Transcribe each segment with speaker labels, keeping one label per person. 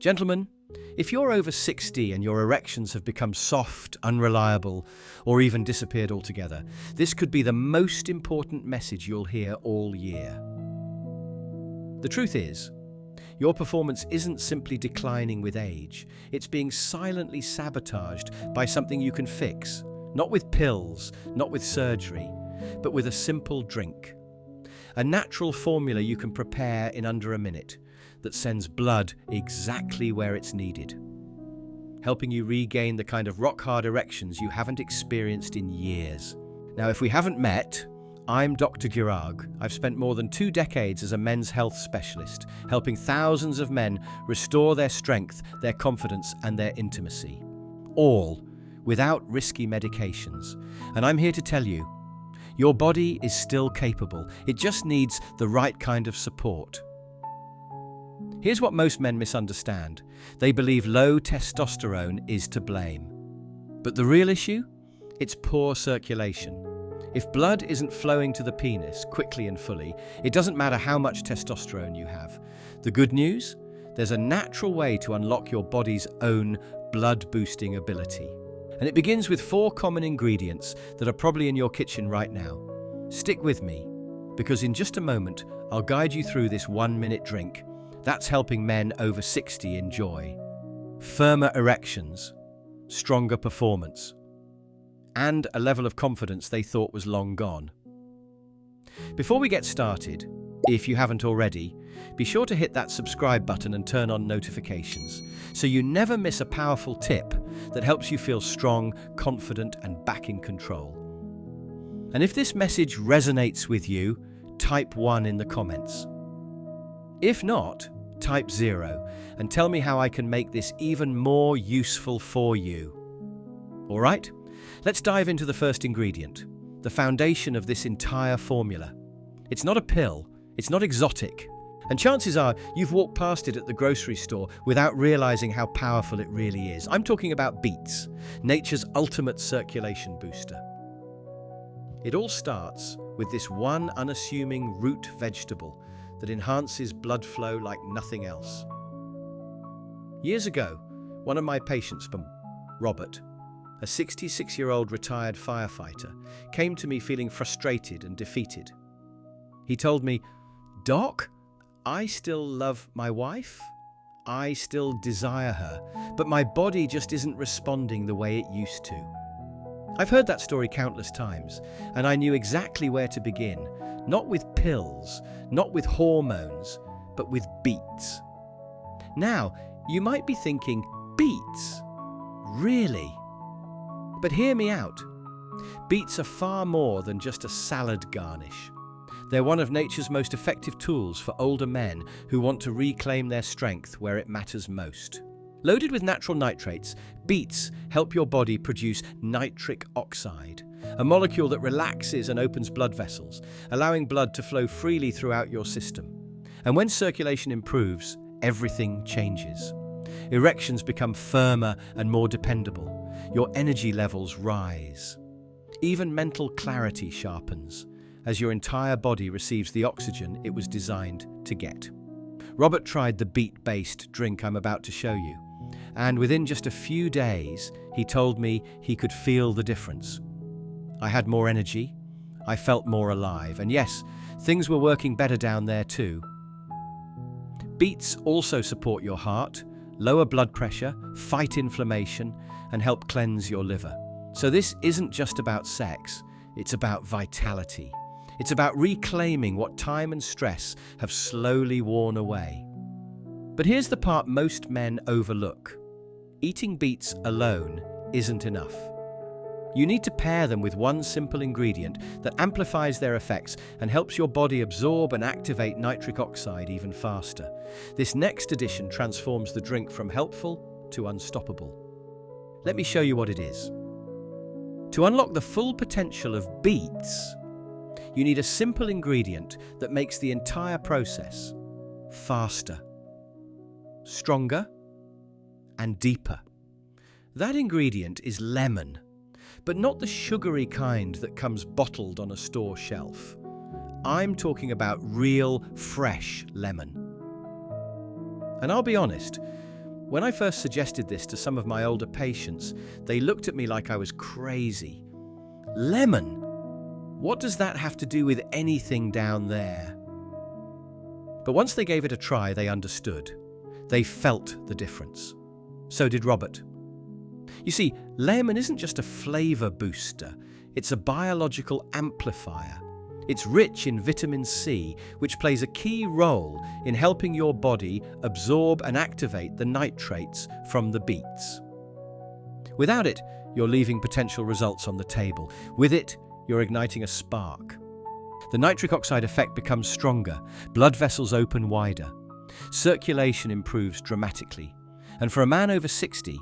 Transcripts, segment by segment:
Speaker 1: Gentlemen, if you're over 60 and your erections have become soft, unreliable, or even disappeared altogether, this could be the most important message you'll hear all year. The truth is, your performance isn't simply declining with age. It's being silently sabotaged by something you can fix, not with pills, not with surgery, but with a simple drink. A natural formula you can prepare in under a minute that sends blood exactly where it's needed, helping you regain the kind of rock-hard erections you haven't experienced in years. Now, if we haven't met, I'm Dr. Girag. I've spent more than 2 decades as a men's health specialist, helping thousands of men restore their strength, their confidence, and their intimacy, all without risky medications. And I'm here to tell you, your body is still capable. It just needs the right kind of support. Here's what most men misunderstand. They believe low testosterone is to blame. But the real issue? It's poor circulation. If blood isn't flowing to the penis quickly and fully, it doesn't matter how much testosterone you have. The good news? There's a natural way to unlock your body's own blood-boosting ability. And it begins with 4 common ingredients that are probably in your kitchen right now. Stick with me, because in just a moment, I'll guide you through this 1-minute drink that's helping men over 60 enjoy firmer erections, stronger performance, and a level of confidence they thought was long gone. Before we get started, if you haven't already, be sure to hit that subscribe button and turn on notifications so you never miss a powerful tip that helps you feel strong, confident, and back in control. And if this message resonates with you, type 1 in the comments. If not, type 0 and tell me how I can make this even more useful for you. All right? Let's dive into the first ingredient, the foundation of this entire formula. It's not a pill, it's not exotic, and chances are you've walked past it at the grocery store without realizing how powerful it really is. I'm talking about beets, nature's ultimate circulation booster. It all starts with this one unassuming root vegetable that enhances blood flow like nothing else. Years ago, one of my patients, Robert, a 66-year-old retired firefighter, came to me feeling frustrated and defeated. He told me, "Doc, I still love my wife. I still desire her, but my body just isn't responding the way it used to." I've heard that story countless times, and I knew exactly where to begin. Not with pills, not with hormones, but with beets. Now, you might be thinking, beets? Really? But hear me out. Beets are far more than just a salad garnish. They're one of nature's most effective tools for older men who want to reclaim their strength where it matters most. Loaded with natural nitrates, beets help your body produce nitric oxide, a molecule that relaxes and opens blood vessels, allowing blood to flow freely throughout your system. And when circulation improves, everything changes. Erections become firmer and more dependable. Your energy levels rise. Even mental clarity sharpens, as your entire body receives the oxygen it was designed to get. Robert tried the beet-based drink I'm about to show you, and within just a few days, he told me he could feel the difference. I had more energy, I felt more alive, and yes, things were working better down there too. Beets also support your heart, lower blood pressure, fight inflammation, and help cleanse your liver. So this isn't just about sex, it's about vitality. It's about reclaiming what time and stress have slowly worn away. But here's the part most men overlook. Eating beets alone isn't enough. You need to pair them with one simple ingredient that amplifies their effects and helps your body absorb and activate nitric oxide even faster. This next addition transforms the drink from helpful to unstoppable. Let me show you what it is. To unlock the full potential of beets, you need a simple ingredient that makes the entire process faster, stronger, and deeper. That ingredient is lemon, but not the sugary kind that comes bottled on a store shelf. I'm talking about real, fresh lemon. And I'll be honest, When I first suggested this to some of my older patients, they looked at me like I was crazy. Lemon? What does that have to do with anything down there? But once they gave it a try, they understood. They felt the difference. So did Robert. You see, lemon isn't just a flavor booster, it's a biological amplifier. It's rich in vitamin C, which plays a key role in helping your body absorb and activate the nitrates from the beets. Without it, you're leaving potential results on the table. With it, you're igniting a spark. The nitric oxide effect becomes stronger, blood vessels open wider, circulation improves dramatically, and for a man over 60,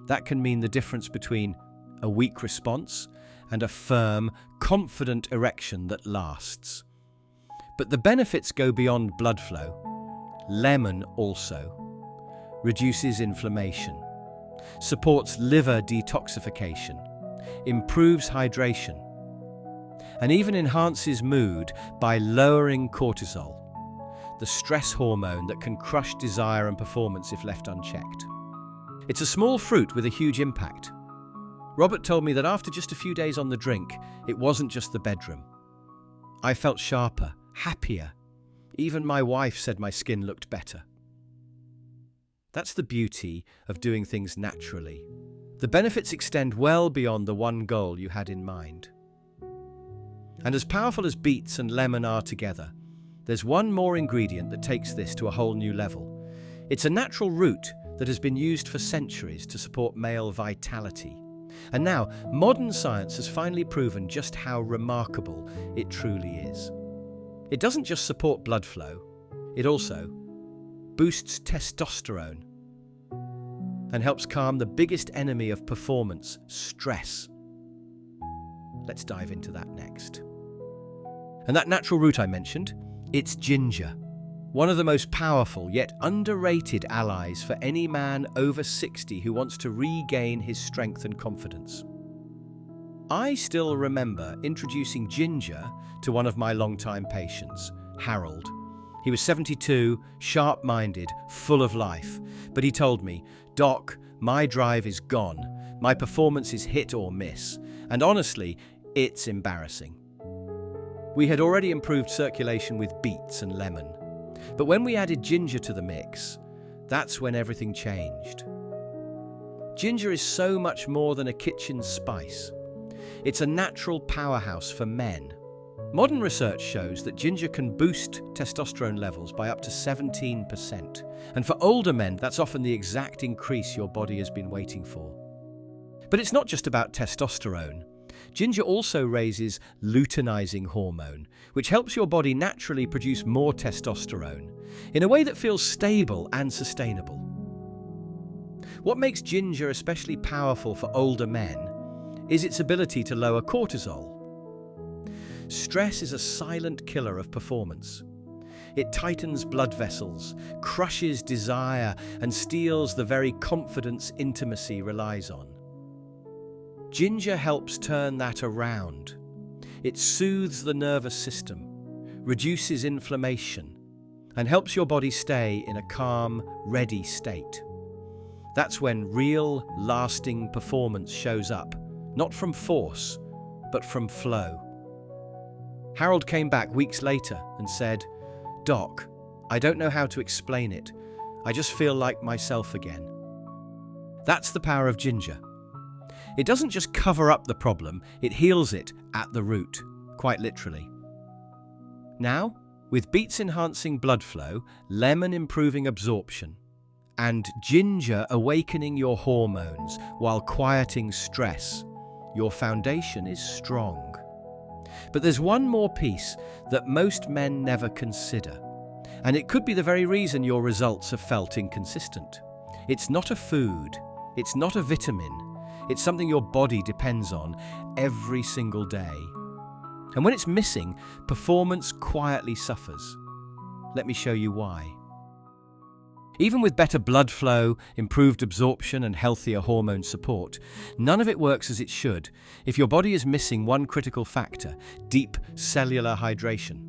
Speaker 1: that can mean the difference between a weak response and a firm, confident erection that lasts. But the benefits go beyond blood flow. Lemon also reduces inflammation, supports liver detoxification, improves hydration, and even enhances mood by lowering cortisol, the stress hormone that can crush desire and performance if left unchecked. It's a small fruit with a huge impact. Robert told me that after just a few days on the drink, it wasn't just the bedroom. I felt sharper, happier. Even my wife said my skin looked better. That's the beauty of doing things naturally. The benefits extend well beyond the one goal you had in mind. And as powerful as beets and lemon are together, there's one more ingredient that takes this to a whole new level. It's a natural root that has been used for centuries to support male vitality. And now, modern science has finally proven just how remarkable it truly is. It doesn't just support blood flow, it also boosts testosterone and helps calm the biggest enemy of performance, stress. Let's dive into that next. And that natural root I mentioned, it's ginger. One of the most powerful yet underrated allies for any man over 60 who wants to regain his strength and confidence. I still remember introducing ginger to one of my longtime patients, Harold. He was 72, sharp-minded, full of life, but he told me, "Doc, my drive is gone. My performance is hit or miss, and honestly, it's embarrassing." We had already improved circulation with beets and lemon. But when we added ginger to the mix, that's when everything changed. Ginger is so much more than a kitchen spice. It's a natural powerhouse for men. Modern research shows that ginger can boost testosterone levels by up to 17%. And for older men, that's often the exact increase your body has been waiting for. But it's not just about testosterone. Ginger also raises luteinizing hormone, which helps your body naturally produce more testosterone in a way that feels stable and sustainable. What makes ginger especially powerful for older men is its ability to lower cortisol. Stress is a silent killer of performance. It tightens blood vessels, crushes desire, and steals the very confidence intimacy relies on. Ginger helps turn that around. It soothes the nervous system, reduces inflammation, and helps your body stay in a calm, ready state. That's when real, lasting performance shows up, not from force, but from flow. Harold came back weeks later and said, "Doc, I don't know how to explain it. I just feel like myself again." That's the power of ginger. It doesn't just cover up the problem, it heals it at the root, quite literally. Now, with beets enhancing blood flow, lemon improving absorption, and ginger awakening your hormones while quieting stress, your foundation is strong. But there's one more piece that most men never consider, and it could be the very reason your results have felt inconsistent. It's not a food, it's not a vitamin, it's something your body depends on every single day. And when it's missing, performance quietly suffers. Let me show you why. Even with better blood flow, improved absorption, and healthier hormone support, none of it works as it should if your body is missing one critical factor: deep cellular hydration.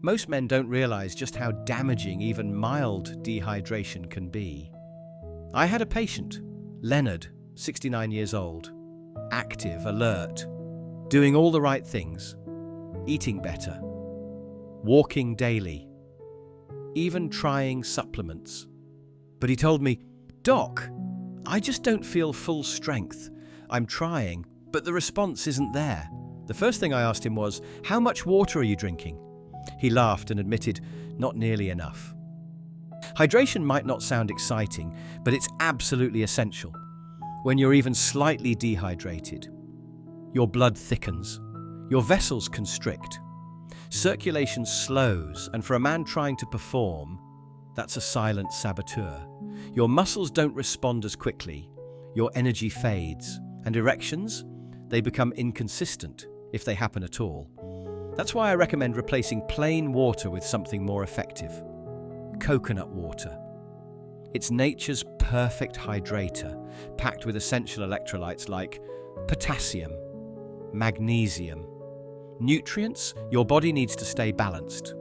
Speaker 1: Most men don't realize just how damaging even mild dehydration can be. I had a patient, Leonard, 69 years old, active, alert, doing all the right things, eating better, walking daily, even trying supplements. But he told me, "Doc, I just don't feel full strength. I'm trying, but the response isn't there." The first thing I asked him was, "How much water are you drinking?" He laughed and admitted, "Not nearly enough." Hydration might not sound exciting, but it's absolutely essential. When you're even slightly dehydrated, your blood thickens, your vessels constrict, circulation slows, and for a man trying to perform, that's a silent saboteur. Your muscles don't respond as quickly, your energy fades, and erections, they become inconsistent, if they happen at all. That's why I recommend replacing plain water with something more effective. Coconut water. It's nature's perfect hydrator, packed with essential electrolytes like potassium, magnesium, nutrients your body needs to stay balanced.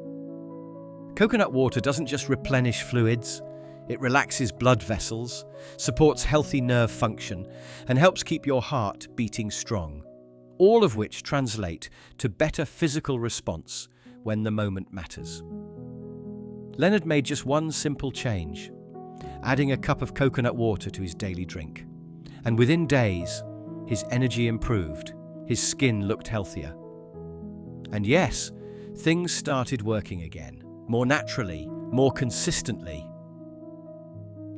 Speaker 1: Coconut water doesn't just replenish fluids, it relaxes blood vessels, supports healthy nerve function, and helps keep your heart beating strong, all of which translate to better physical response when the moment matters. Leonard made just one simple change, adding a cup of coconut water to his daily drink. And within days, his energy improved, his skin looked healthier. And yes, things started working again, more naturally, more consistently.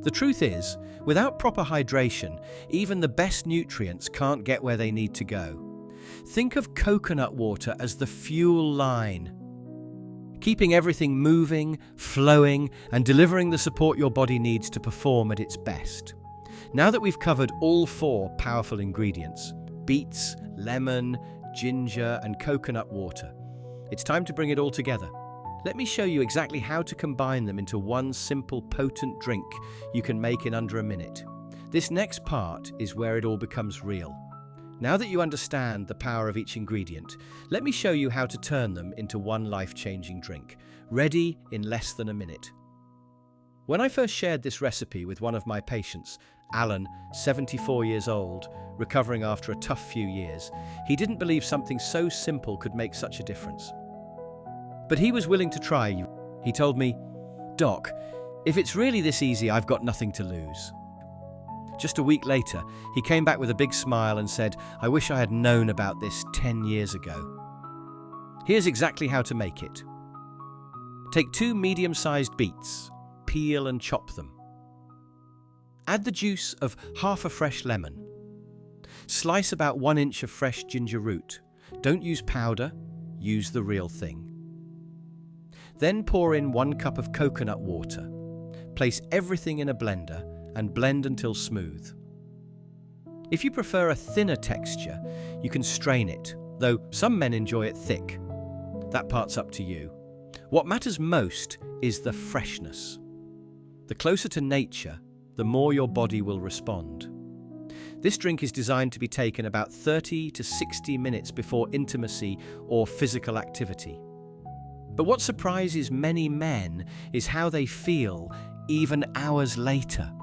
Speaker 1: The truth is, without proper hydration, even the best nutrients can't get where they need to go. Think of coconut water as the fuel line, keeping everything moving, flowing, and delivering the support your body needs to perform at its best. Now that we've covered all 4 powerful ingredients, beets, lemon, ginger, and coconut water, it's time to bring it all together. Let me show you exactly how to combine them into one simple, potent drink you can make in under a minute. This next part is where it all becomes real. Now that you understand the power of each ingredient, let me show you how to turn them into one life-changing drink, ready in less than a minute. When I first shared this recipe with one of my patients, Alan, 74 years old, recovering after a tough few years, he didn't believe something so simple could make such a difference. But he was willing to try. He told me, "Doc, if it's really this easy, I've got nothing to lose." Just a week later, he came back with a big smile and said, "I wish I had known about this 10 years ago." Here's exactly how to make it. Take 2 medium-sized beets, peel and chop them. Add the juice of half a fresh lemon. Slice about 1 inch of fresh ginger root. Don't use powder, use the real thing. Then pour in 1 cup of coconut water. Place everything in a blender and blend until smooth. If you prefer a thinner texture, you can strain it, though some men enjoy it thick. That part's up to you. What matters most is the freshness. The closer to nature, the more your body will respond. This drink is designed to be taken about 30 to 60 minutes before intimacy or physical activity. But what surprises many men is how they feel even hours later.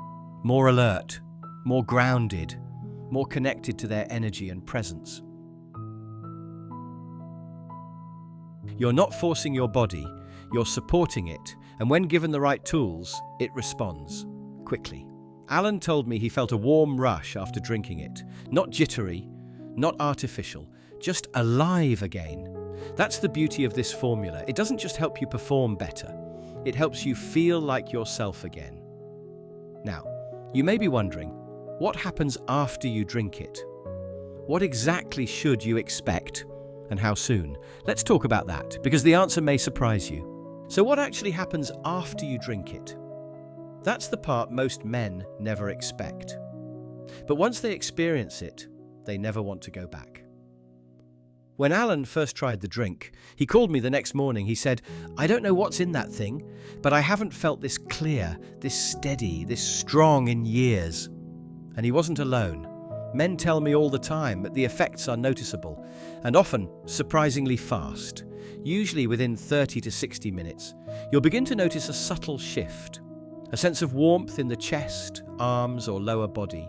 Speaker 1: More alert, more grounded, more connected to their energy and presence. You're not forcing your body, you're supporting it, and when given the right tools, it responds quickly. Alan told me he felt a warm rush after drinking it. Not jittery, not artificial, just alive again. That's the beauty of this formula. It doesn't just help you perform better, it helps you feel like yourself again. Now, you may be wondering, what happens after you drink it? What exactly should you expect, and how soon? Let's talk about that, because the answer may surprise you. So what actually happens after you drink it? That's the part most men never expect. But once they experience it, they never want to go back. When Alan first tried the drink, he called me the next morning. He said, "I don't know what's in that thing, but I haven't felt this clear, this steady, this strong in years." And he wasn't alone. Men tell me all the time that the effects are noticeable, and often surprisingly fast. Usually within 30 to 60 minutes, you'll begin to notice a subtle shift. A sense of warmth in the chest, arms, or lower body.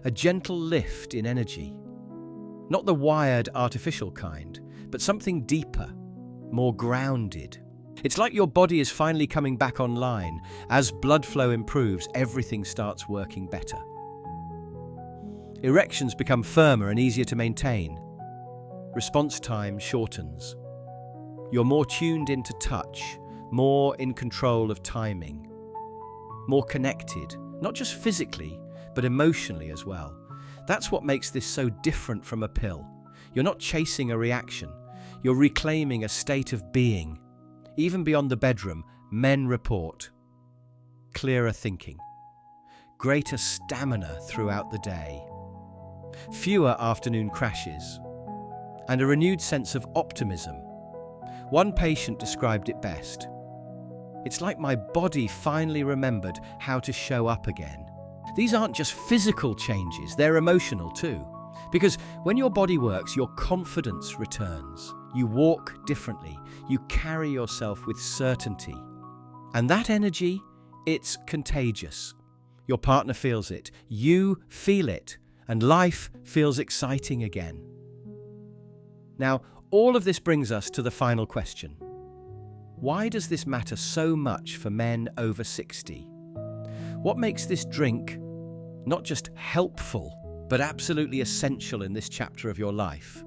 Speaker 1: A gentle lift in energy. Not the wired, artificial kind, but something deeper, more grounded. It's like your body is finally coming back online. As blood flow improves, everything starts working better. Erections become firmer and easier to maintain. Response time shortens. You're more tuned into touch, more in control of timing. More connected, not just physically, but emotionally as well. That's what makes this so different from a pill. You're not chasing a reaction. You're reclaiming a state of being. Even beyond the bedroom, men report clearer thinking, greater stamina throughout the day, fewer afternoon crashes, and a renewed sense of optimism. One patient described it best. It's like my body finally remembered how to show up again. These aren't just physical changes, they're emotional too. Because when your body works, your confidence returns. You walk differently. You carry yourself with certainty. And that energy, it's contagious. Your partner feels it. You feel it. And life feels exciting again. Now, all of this brings us to the final question. Why does this matter so much for men over 60? What makes this drink not just helpful, but absolutely essential in this chapter of your life?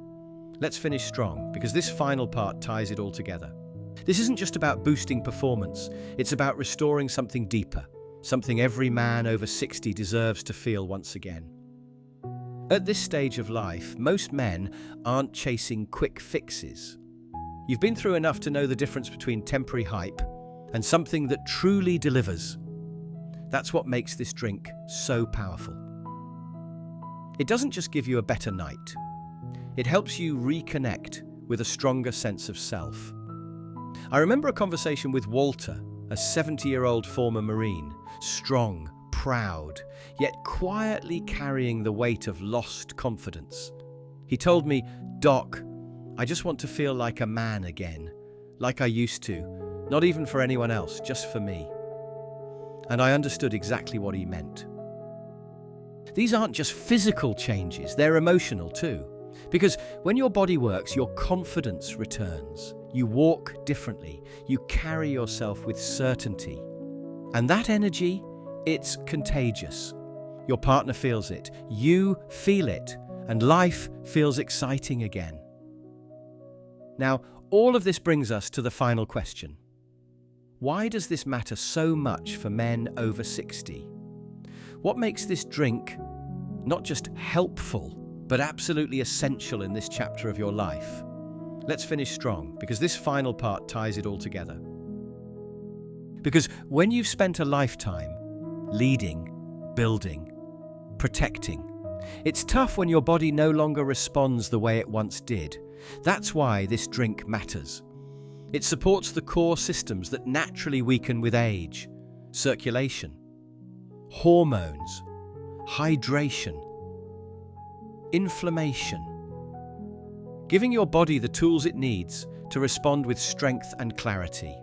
Speaker 1: Let's finish strong, because this final part ties it all together. This isn't just about boosting performance, it's about restoring something deeper, something every man over 60 deserves to feel once again. At this stage of life, most men aren't chasing quick fixes. You've been through enough to know the difference between temporary hype and something that truly delivers. That's what makes this drink so powerful. It doesn't just give you a better night. It helps you reconnect with a stronger sense of self. I remember a conversation with Walter, a 70-year-old former Marine, strong, proud, yet quietly carrying the weight of lost confidence. He told me, "Doc, I just want to feel like a man again, like I used to, not even for anyone else, just for me." And I understood exactly what he meant. These aren't just physical changes, they're emotional too. Because when your body works, your confidence returns. You walk differently. You carry yourself with certainty. And that energy, it's contagious. Your partner feels it. You feel it. And life feels exciting again. Now, all of this brings us to the final question. Why does this matter so much for men over 60? What makes this drink not just helpful, but absolutely essential in this chapter of your life? Let's finish strong, because this final part ties it all together. Because when you've spent a lifetime leading, building, protecting, it's tough when your body no longer responds the way it once did. That's why this drink matters. It supports the core systems that naturally weaken with age: circulation, hormones, hydration, inflammation, giving your body the tools it needs to respond with strength and clarity.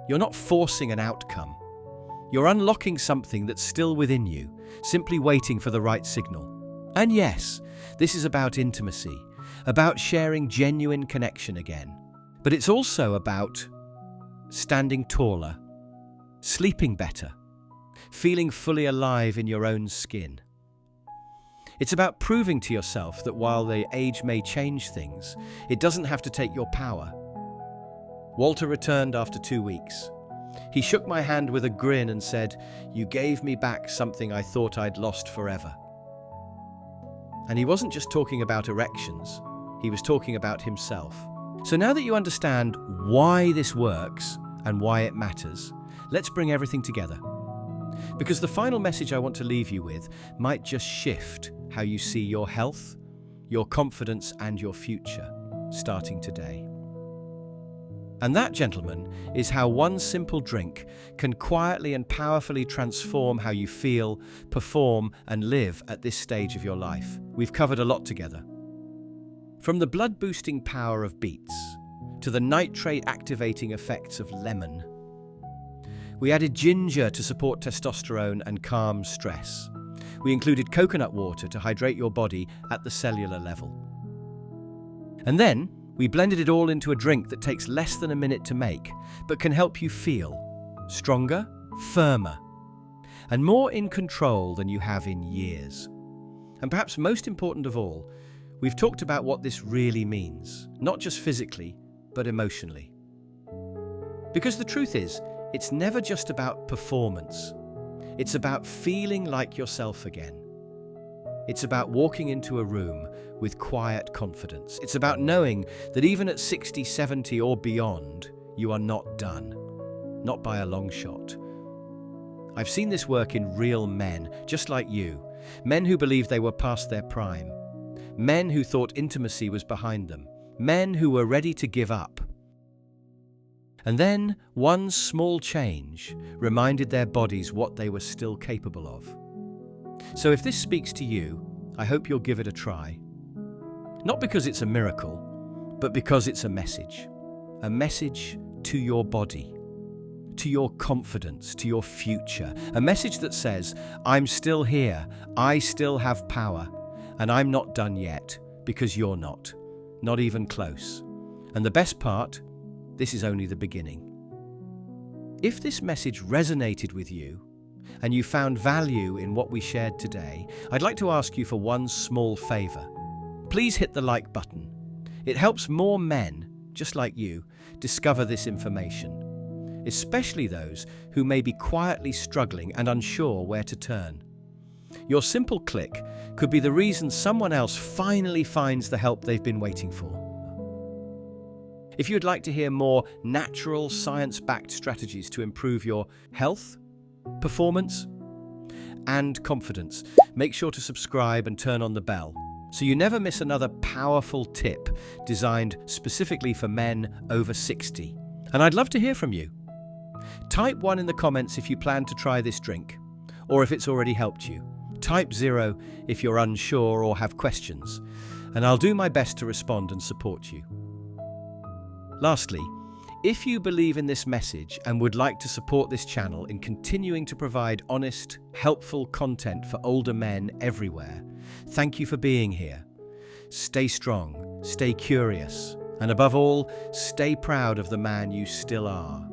Speaker 1: You're not forcing an outcome. You're unlocking something that's still within you, simply waiting for the right signal. And yes, this is about intimacy, about sharing genuine connection again. But it's also about standing taller, sleeping better, feeling fully alive in your own skin. It's about proving to yourself that while the age may change things, it doesn't have to take your power. Walter returned after 2 weeks. He shook my hand with a grin and said, "You gave me back something I thought I'd lost forever." And he wasn't just talking about erections, he was talking about himself. So now that you understand why this works and why it matters, let's bring everything together. Because the final message I want to leave you with might just shift how you see your health, your confidence, and your future, starting today. And that, gentlemen, is how one simple drink can quietly and powerfully transform how you feel, perform, and live at this stage of your life. We've covered a lot together. From the blood-boosting power of beets to the nitrate-activating effects of lemon, We added ginger to support testosterone and calm stress. We included coconut water to hydrate your body at the cellular level. And then, we blended it all into a drink that takes less than a minute to make, but can help you feel stronger, firmer, and more in control than you have in years. And perhaps most important of all, we've talked about what this really means, not just physically, but emotionally. Because the truth is, it's never just about performance. It's about feeling like yourself again. It's about walking into a room with quiet confidence. It's about knowing that even at 60, 70 or beyond, you are not done. Not by a long shot. I've seen this work in real men, just like you. Men who believed they were past their prime. Men who thought intimacy was behind them. Men who were ready to give up. And then one small change reminded their bodies what they were still capable of. So if this speaks to you, I hope you'll give it a try. Not because it's a miracle, but because it's a message. A message to your body, to your confidence, to your future. A message that says, I'm still here, I still have power, and I'm not done yet, because you're not even close. And the best part, this is only the beginning. If this message resonated with you, and you found value in what we shared today, I'd like to ask you for one small favor. Please hit the like button. It helps more men, just like you, discover this information, especially those who may be quietly struggling and unsure where to turn. Your simple click could be the reason someone else finally finds the help they've been waiting for. If you'd like to hear more natural, science-backed strategies to improve your health, performance, and confidence, make sure to subscribe and turn on the bell so you never miss another powerful tip designed specifically for men over 60. And I'd love to hear from you. Type 1 in the comments if you plan to try this drink, or if it's already helped you. Type 0 if you're unsure or have questions, and I'll do my best to respond and support you. Lastly, if you believe in this message and would like to support this channel in continuing to provide honest, helpful content for older men everywhere, thank you for being here. Stay strong, stay curious, and above all, stay proud of the man you still are.